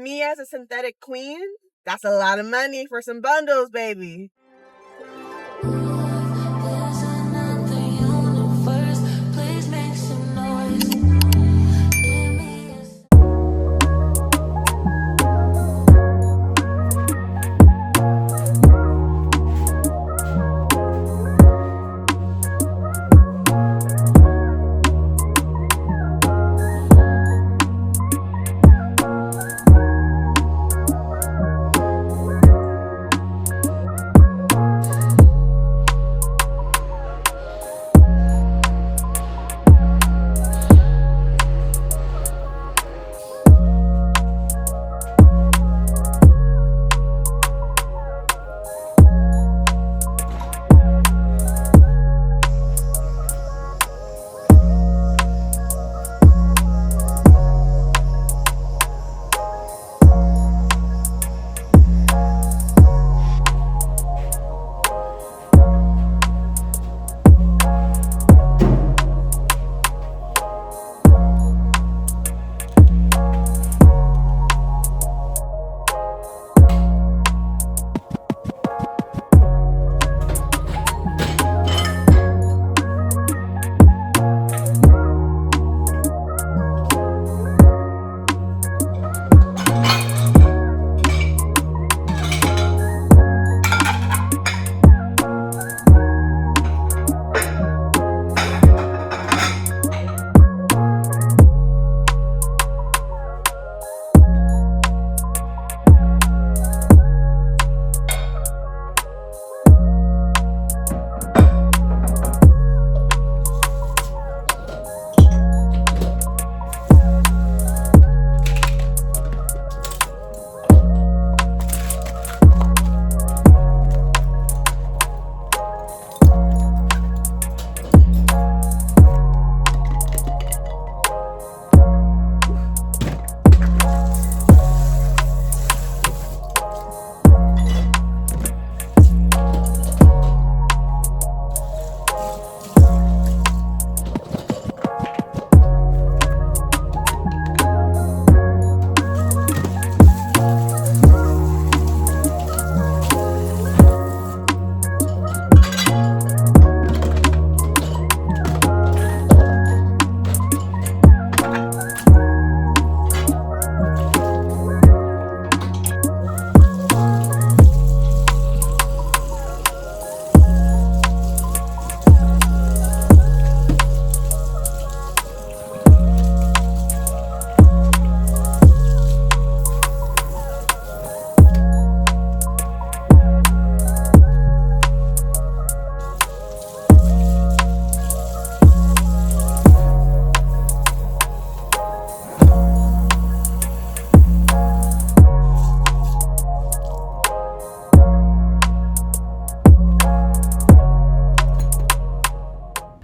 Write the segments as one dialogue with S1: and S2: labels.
S1: Me as a synthetic queen, that's a lot of money for some bundles, baby.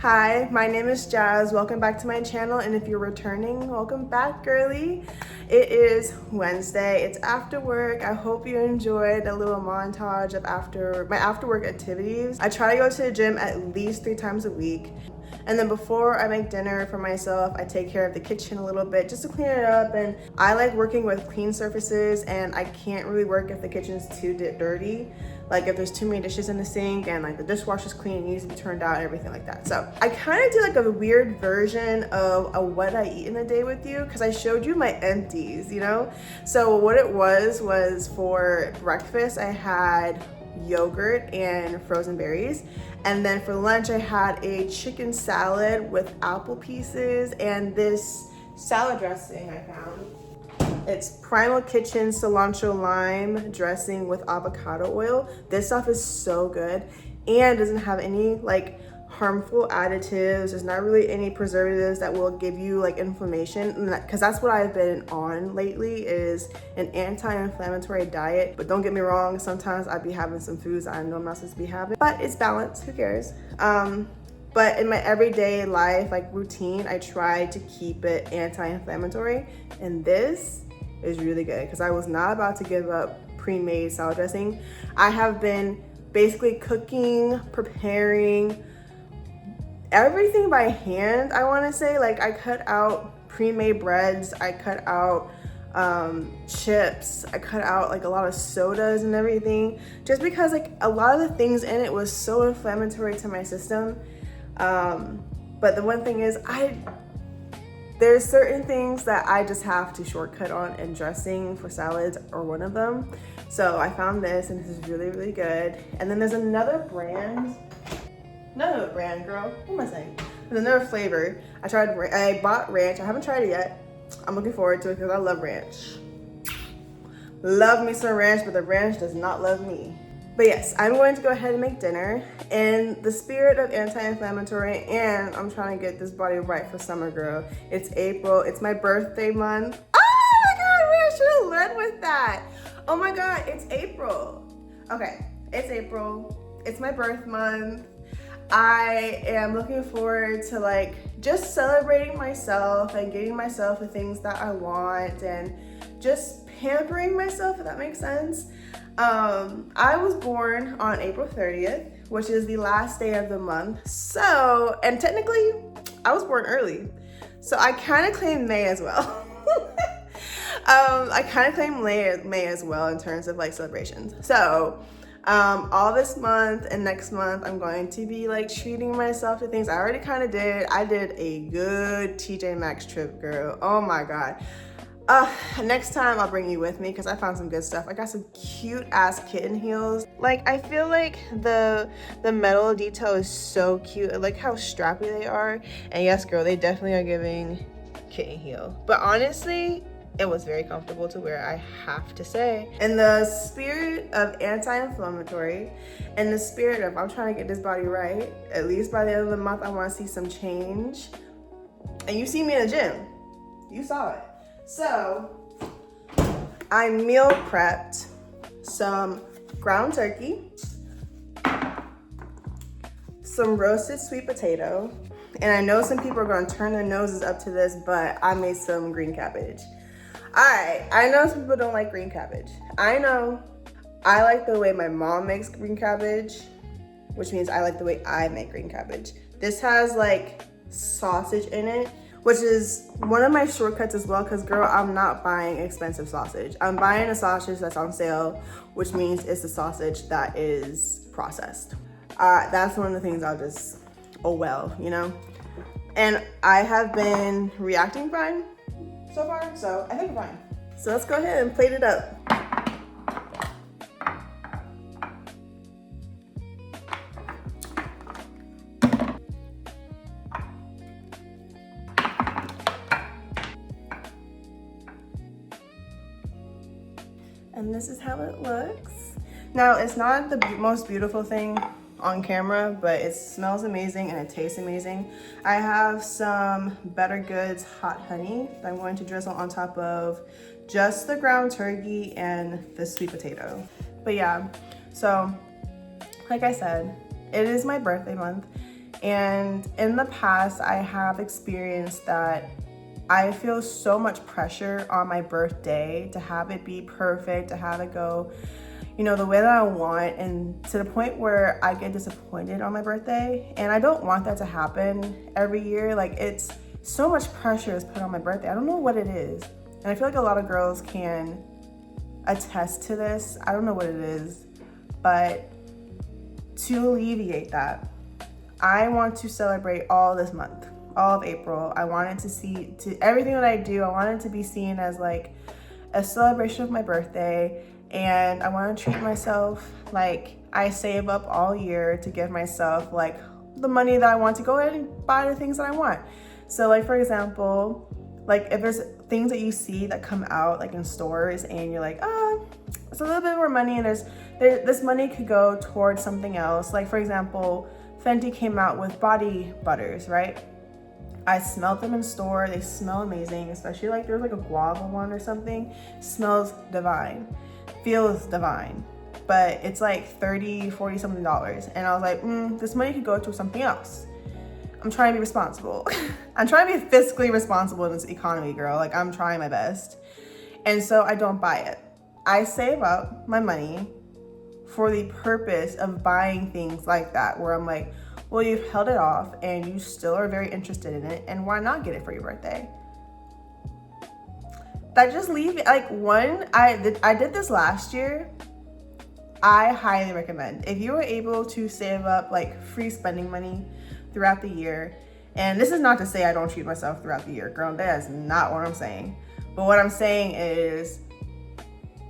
S1: Hi, my name is Jazz. Welcome back to my channel, and if you're returning, welcome back, girly. It is Wednesday. It's after work. I hope you enjoyed a little montage of my after work activities. I try to go to the gym at least 3 times a week. And then before I make dinner for myself, I take care of the kitchen a little bit just to clean it up. And I like working with clean surfaces, and I can't really work if the kitchen's too dirty. Like if there's too many dishes in the sink and like the dishwasher's clean, it needs to be turned out and everything like that. So I kind of do like a weird version of a what I eat in a day with you, because I showed you my empties, you know? So what it was for breakfast, I had yogurt and frozen berries. And then for lunch, I had a chicken salad with apple pieces and this salad dressing I found. It's Primal Kitchen cilantro lime dressing with avocado oil. This stuff is so good and doesn't have any like harmful additives. There's not really any preservatives that will give you like inflammation, because that's what I've been on lately, is an anti-inflammatory diet. But don't get me wrong, sometimes I'd be having some foods I know I'm not supposed to be having, but it's balanced, who cares? But in my everyday life, like routine, I try to keep it anti-inflammatory, and this is really good because I was not about to give up pre-made salad dressing. I have been basically cooking, preparing everything by hand, I want to say. Like I cut out pre-made breads, I cut out chips. I cut out like a lot of sodas and everything, just because like a lot of the things in it was so inflammatory to my system. But the one thing is, there's certain things that I just have to shortcut on, and dressing for salads are one of them. So I found this, and this is really, really good. And then there's another brand, girl, what am I saying? There's another flavor. I bought ranch. I haven't tried it yet. I'm looking forward to it because I love ranch. Love me some ranch, but the ranch does not love me. But yes, I'm going to go ahead and make dinner in the spirit of anti-inflammatory, and I'm trying to get this body right for summer, girl. It's April, it's my birthday month. Oh my God, we should have led with that. Oh my God, it's April. Okay, it's April, it's my birth month. I am looking forward to like just celebrating myself and getting myself the things that I want and just pampering myself, if that makes sense. I was born on April 30th, which is the last day of the month. So, and technically I was born early. So I kind of claim May as well. I kind of claim May as well in terms of like celebrations. So, all this month and next month, I'm going to be like treating myself to things I already kind of did. I did a good TJ Maxx trip, girl. Oh my God. Next time I'll bring you with me because I found some good stuff. I got some cute ass kitten heels. Like, I feel like the metal detail is so cute. I like how strappy they are. And yes, girl, they definitely are giving kitten heel. But honestly, it was very comfortable to wear, I have to say. In the spirit of anti-inflammatory, in the spirit of I'm trying to get this body right, at least by the end of the month, I want to see some change. And you see me in the gym. You saw it. So, I meal prepped some ground turkey, some roasted sweet potato, and I know some people are going to turn their noses up to this, but I made some green cabbage. Alright, I know some people don't like green cabbage. I know. I like the way my mom makes green cabbage, which means I like the way I make green cabbage. This has like sausage in it, which is one of my shortcuts as well, because girl, I'm not buying expensive sausage. I'm buying a sausage that's on sale, which means it's a sausage that is processed. That's one of the things I'll just, oh well, you know? And I have been reacting fine so far, so I think I'm fine. So let's go ahead and plate it up. And this is how it looks. Now, it's not the most beautiful thing on camera, but it smells amazing and it tastes amazing. I have some Better Goods hot honey that I'm going to drizzle on top of just the ground turkey and the sweet potato. But yeah, so like I said, it is my birthday month, and in the past I have experienced that I feel so much pressure on my birthday to have it be perfect, to have it go, you know, the way that I want, and to the point where I get disappointed on my birthday. And I don't want that to happen every year. Like, it's so much pressure is put on my birthday. I don't know what it is. And I feel like a lot of girls can attest to this. I don't know what it is, but to alleviate that, I want to celebrate all this month. All of April. I wanted to see, everything that I do, I wanted to be seen as like a celebration of my birthday, and I want to treat myself like I save up all year to give myself like the money that I want to go ahead and buy the things that I want. So like, for example, like if there's things that you see that come out like in stores and you're like, oh, it's a little bit more money, and this money could go towards something else. Like, for example, Fenty came out with body butters, right? I smelled them in store. They smell amazing, especially like there's like a guava one or something. Smells divine, feels divine, but it's like $30, $40 something. And I was like, this money could go to something else. I'm trying to be responsible. I'm trying to be fiscally responsible in this economy, girl. Like, I'm trying my best. And so I don't buy it. I save up my money for the purpose of buying things like that, where I'm like, well, you've held it off and you still are very interested in it, and why not get it for your birthday? that just leave it. Like one, I did this last year. I highly recommend if you were able to save up like free spending money throughout the year. And this is not to say I don't treat myself throughout the year, girl. That is not what I'm saying. But what I'm saying is,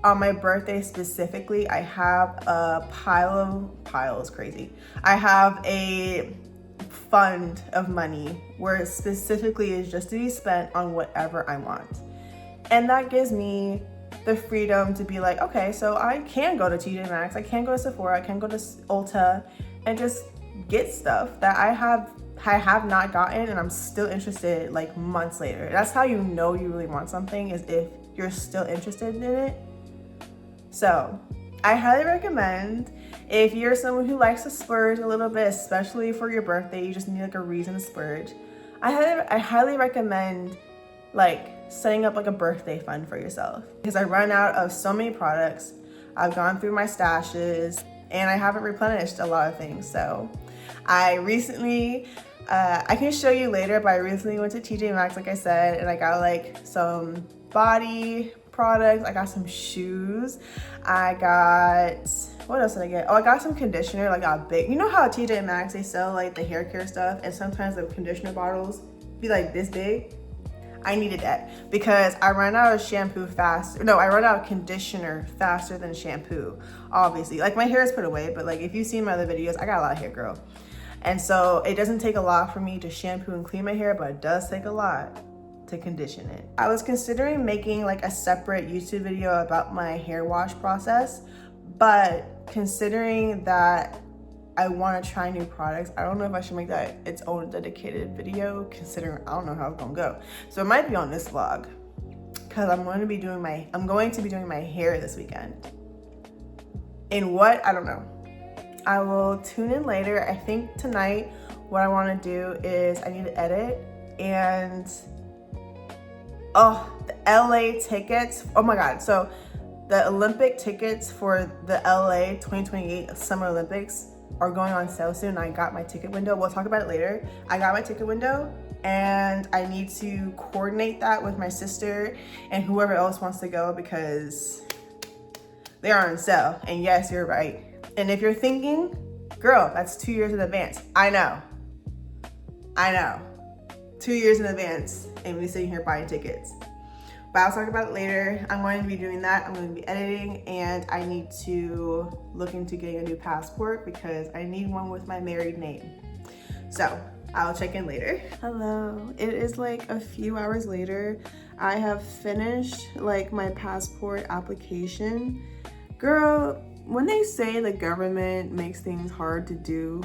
S1: on my birthday specifically, I have a pile is crazy. I have a fund of money where it specifically is just to be spent on whatever I want. And that gives me the freedom to be like, okay, so I can go to TJ Maxx, I can go to Sephora, I can go to Ulta and just get stuff that I have not gotten and I'm still interested like months later. That's how you know you really want something, is if you're still interested in it. So I highly recommend, if you're someone who likes to splurge a little bit, especially for your birthday, you just need like a reason to splurge. I highly recommend like setting up like a birthday fund for yourself, because I run out of so many products. I've gone through my stashes and I haven't replenished a lot of things. So I recently, I can show you later, but I recently went to TJ Maxx, like I said, and I got like some body products. I got some shoes. I got, what else did I get? Oh, I got some conditioner, like a big, you know how at TJ Maxx they sell like the hair care stuff, and sometimes the conditioner bottles be like this big? I needed that because I run out of shampoo fast. No, I run out of conditioner faster than shampoo, obviously. Like my hair is put away, but like if you've seen my other videos, I got a lot of hair, girl. And so it doesn't take a lot for me to shampoo and clean my hair, but it does take a lot to condition it. I was considering making like a separate YouTube video about my hair wash process, but considering that I want to try new products, I don't know if I should make that its own dedicated video, considering I don't know how it's gonna go. So it might be on this vlog, because I'm going to be doing my hair this weekend. In what? I don't know. I will tune in later. I think tonight what I want to do is I need to edit, and oh, the LA tickets. Oh my God. So the Olympic tickets for the LA 2028 Summer Olympics are going on sale soon. I got my ticket window. We'll talk about it later. I got my ticket window and I need to coordinate that with my sister and whoever else wants to go, because they are on sale. And yes, you're right. And if you're thinking, girl, that's 2 years in advance. I know. 2 years in advance and we're sitting here buying tickets. But I'll talk about it later. I'm going to be doing that. I'm going to be editing, and I need to look into getting a new passport because I need one with my married name. So I'll check in later. Hello, it is like a few hours later. I have finished like my passport application. Girl, when they say the government makes things hard to do,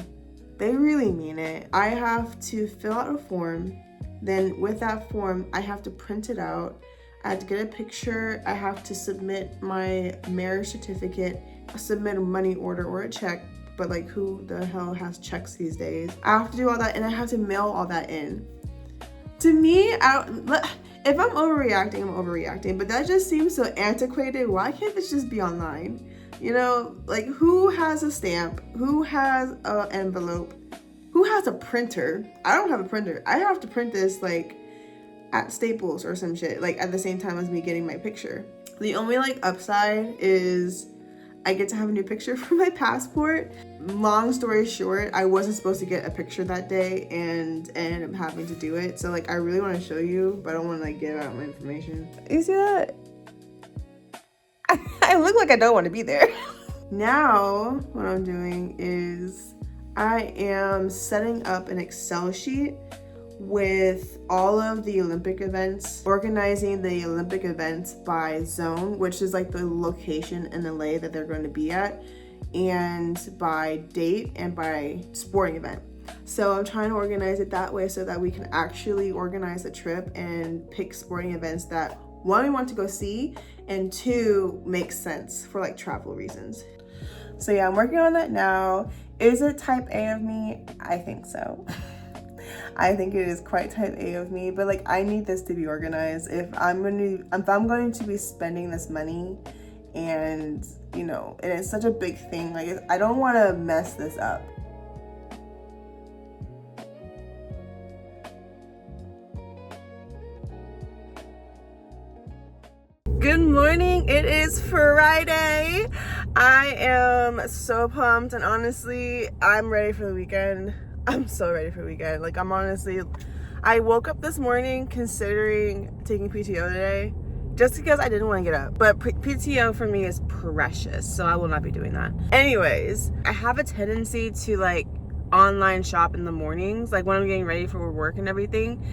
S1: they really mean it. I have to fill out a form. Then with that form, I have to print it out. I have to get a picture. I have to submit my marriage certificate, submit a money order or a check, but like who the hell has checks these days? I have to do all that, and I have to mail all that in. To me, if I'm overreacting, I'm overreacting, but that just seems so antiquated. Why can't this just be online? You know, like who has a stamp? Who has an envelope? Who has a printer? I don't have a printer. I have to print this like at Staples or some shit, like at the same time as me getting my picture. The only like upside is I get to have a new picture for my passport. Long story short, I wasn't supposed to get a picture that day and ended up having to do it. So like I really want to show you, but I don't want to like give out my information. You see that? I look like I don't want to be there. Now what I'm doing is I am setting up an Excel sheet with all of the Olympic events, organizing the Olympic events by zone, which is like the location in LA that they're going to be at, and by date and by sporting event. So I'm trying to organize it that way so that we can actually organize a trip and pick sporting events that, one, we want to go see, and two, make sense for like travel reasons. So yeah, I'm working on that now. Is it type A of me? I think so. I think it is quite type A of me, but like I need this to be organized. If I'm going to be spending this money, and you know, and it's such a big thing, like I don't want to mess this up. morning. It is Friday. I am so pumped, and honestly, I'm ready for the weekend. I'm so ready for the weekend. Like, I woke up this morning considering taking PTO today just because I didn't want to get up. But PTO for me is precious, so I will not be doing that. Anyways, I have a tendency to like online shop in the mornings, like when I'm getting ready for work and everything.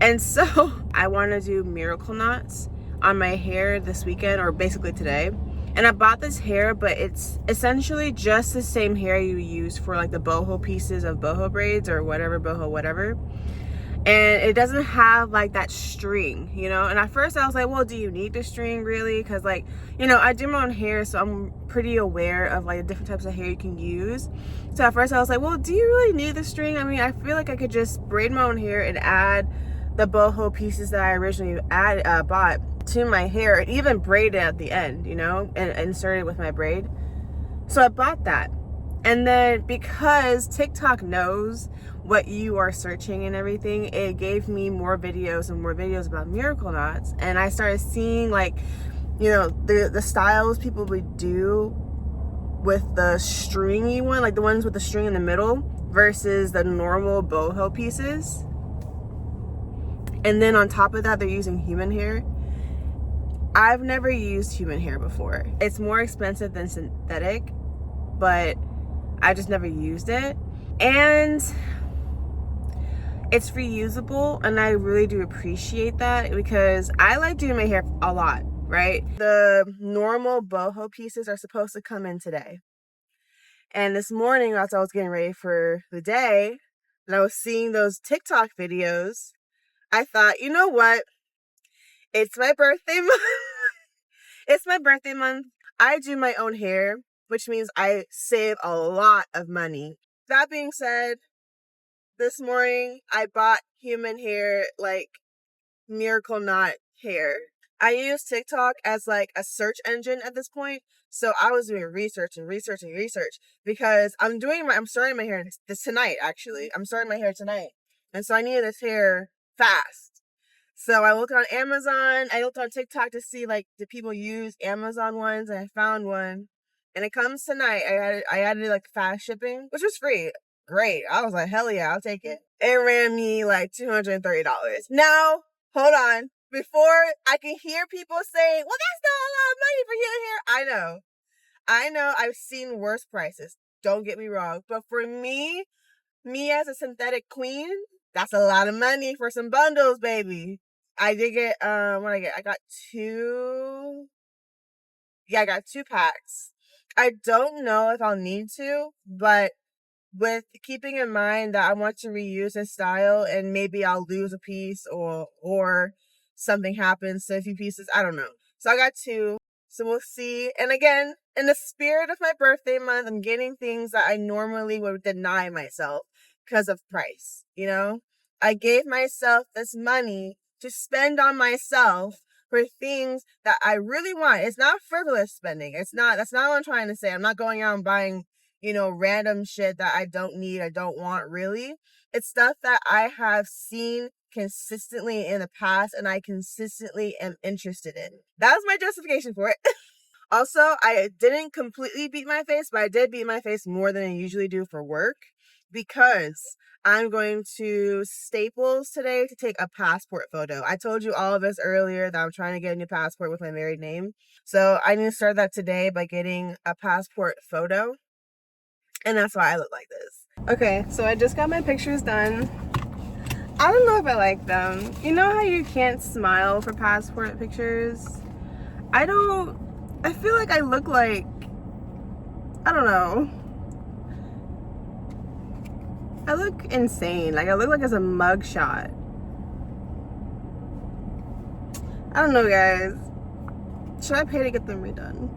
S1: And so I want to do miracle knots on my hair this weekend, or basically today. And I bought this hair, but it's essentially just the same hair you use for like the boho pieces of boho braids or whatever, boho whatever. And it doesn't have like that string, you know? And at first I was like, well, do you need the string really? Because like, you know, I do my own hair, so I'm pretty aware of like the different types of hair you can use. So at first I was like, well, do you really need the string? I mean, I feel like I could just braid my own hair and add the boho pieces that I originally bought to my hair, and even braid it at the end, you know, and insert it with my braid. So I bought that. And then because TikTok knows what you are searching and everything, it gave me more videos and more videos about miracle knots. And I started seeing like, you know, the styles people would do with the stringy one, like the ones with the string in the middle versus the normal boho pieces. And then on top of that, they're using human hair. I've never used human hair before. It's more expensive than synthetic, but I just never used it. And it's reusable, and I really do appreciate that because I like doing my hair a lot, right? The normal boho pieces are supposed to come in today. And this morning, as I was getting ready for the day, and I was seeing those TikTok videos, I thought, you know what? It's my birthday month. It's my birthday month. I do my own hair, which means I save a lot of money. That being said, this morning I bought human hair, like miracle knot hair. I use TikTok as like a search engine at this point. So I was doing research because I'm starting my hair this tonight, actually. I'm starting my hair tonight. And so I needed this hair fast. So I looked on Amazon, I looked on TikTok to see like, do people use Amazon ones, and I found one. And it comes tonight. I added like fast shipping, which was free. Great. I was like, hell yeah, I'll take it. It ran me like $230. Now, hold on. Before I can hear people saying, well, that's not a lot of money for human hair. I know, I've seen worse prices. Don't get me wrong. But for me as a synthetic queen, that's a lot of money for some bundles, baby. I did get, what I get? I got two packs. I don't know if I'll need to, but with keeping in mind that I want to reuse this style, and maybe I'll lose a piece or something happens to a few pieces, I don't know. So I got two, so we'll see. And again, in the spirit of my birthday month, I'm getting things that I normally would deny myself because of price, you know? I gave myself this money to spend on myself for things that I really want. It's not frivolous spending. That's not what I'm trying to say. I'm not going out and buying, you know, random shit that I don't need, I don't want really. It's stuff that I have seen consistently in the past and I consistently am interested in. That was my justification for it. Also, I didn't completely beat my face, but I did beat my face more than I usually do for work because I'm going to Staples today to take a passport photo. I told you all of this earlier that I'm trying to get a new passport with my married name. So I need to start that today by getting a passport photo. And that's why I look like this. Okay, so I just got my pictures done. I don't know if I like them. You know how you can't smile for passport pictures? I feel like I look like, I don't know. I look insane. Like I look like it's a mugshot. I don't know, guys. Should I pay to get them redone?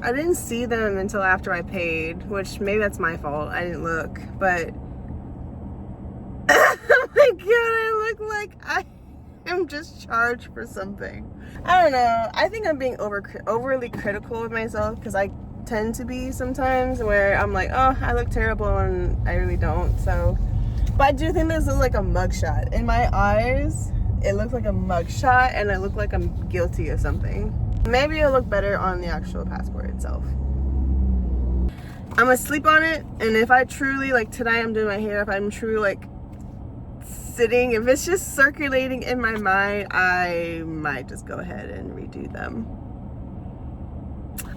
S1: I didn't see them until after I paid, which maybe that's my fault. I didn't look, but oh my god, I look like I am just charged for something. I don't know. I think I'm being overly critical of myself because I tend to be sometimes, where I'm like, oh, I look terrible, and I really don't. So, but I do think this looks like a mugshot. In my eyes, it looks like a mugshot, and I look like I'm guilty of something. Maybe it'll look better on the actual passport itself. I'm gonna sleep on it, and if I truly, like tonight I'm doing my hair, if I'm truly like sitting, if it's just circulating in my mind, I might just go ahead and redo them.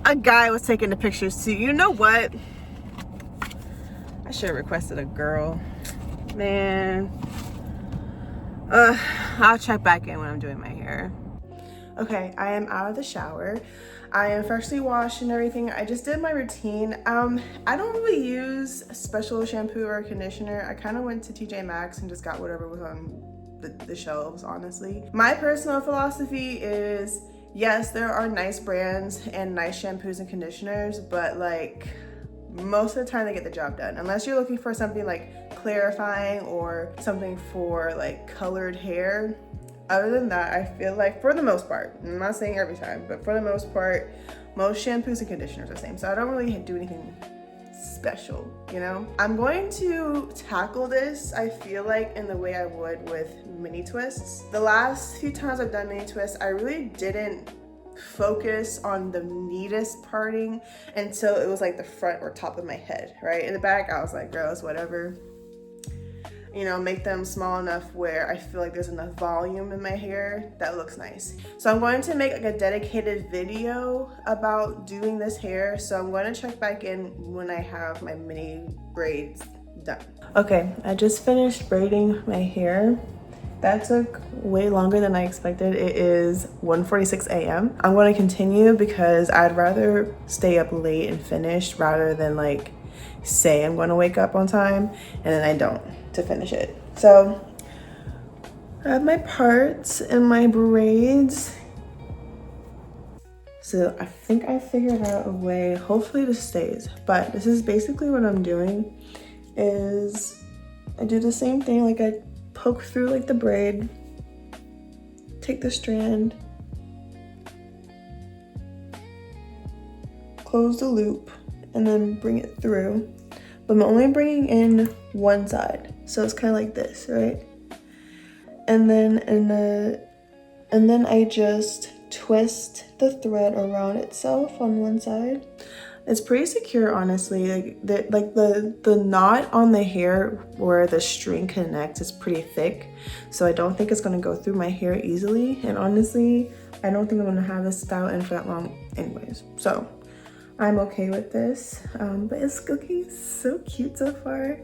S1: A guy was taking the pictures too. You know what? I should have requested a girl. Man. I'll check back in when I'm doing my hair. Okay, I am out of the shower. I am freshly washed and everything. I just did my routine. I don't really use a special shampoo or conditioner. I kind of went to TJ Maxx and just got whatever was on the shelves, honestly. My personal philosophy is, yes, there are nice brands and nice shampoos and conditioners, but like most of the time they get the job done. Unless you're looking for something like clarifying or something for like colored hair. Other than that, I feel like for the most part, I'm not saying every time, but for the most part, most shampoos and conditioners are the same. So I don't really do anything special, you know? I'm going to tackle this, I feel like, in the way I would with mini twists. The last few times I've done mini twists, I really didn't focus on the neatest parting until it was like the front or top of my head, right? In the back, I was like, gross, whatever. You know, make them small enough where I feel like there's enough volume in my hair that looks nice. So I'm going to make like a dedicated video about doing this hair. So I'm going to check back in when I have my mini braids done. Okay, I just finished braiding my hair. That took way longer than I expected. It is 1:46 a.m. I'm going to continue because I'd rather stay up late and finish rather than like say I'm going to wake up on time and then I don't to finish it. So I have my parts and my braids. So I think I figured out a way, hopefully this stays, but this is basically what I'm doing is I do the same thing. Like I poke through like the braid, take the strand, close the loop, and then bring it through. But I'm only bringing in one side, so it's kind of like this, right? And then I just twist the thread around itself on one side. It's pretty secure, honestly. Like the knot on the hair where the string connects is pretty thick, so I don't think it's gonna go through my hair easily. And honestly, I don't think I'm gonna have this style in for that long anyways. So I'm okay with this, but it's looking so cute so far.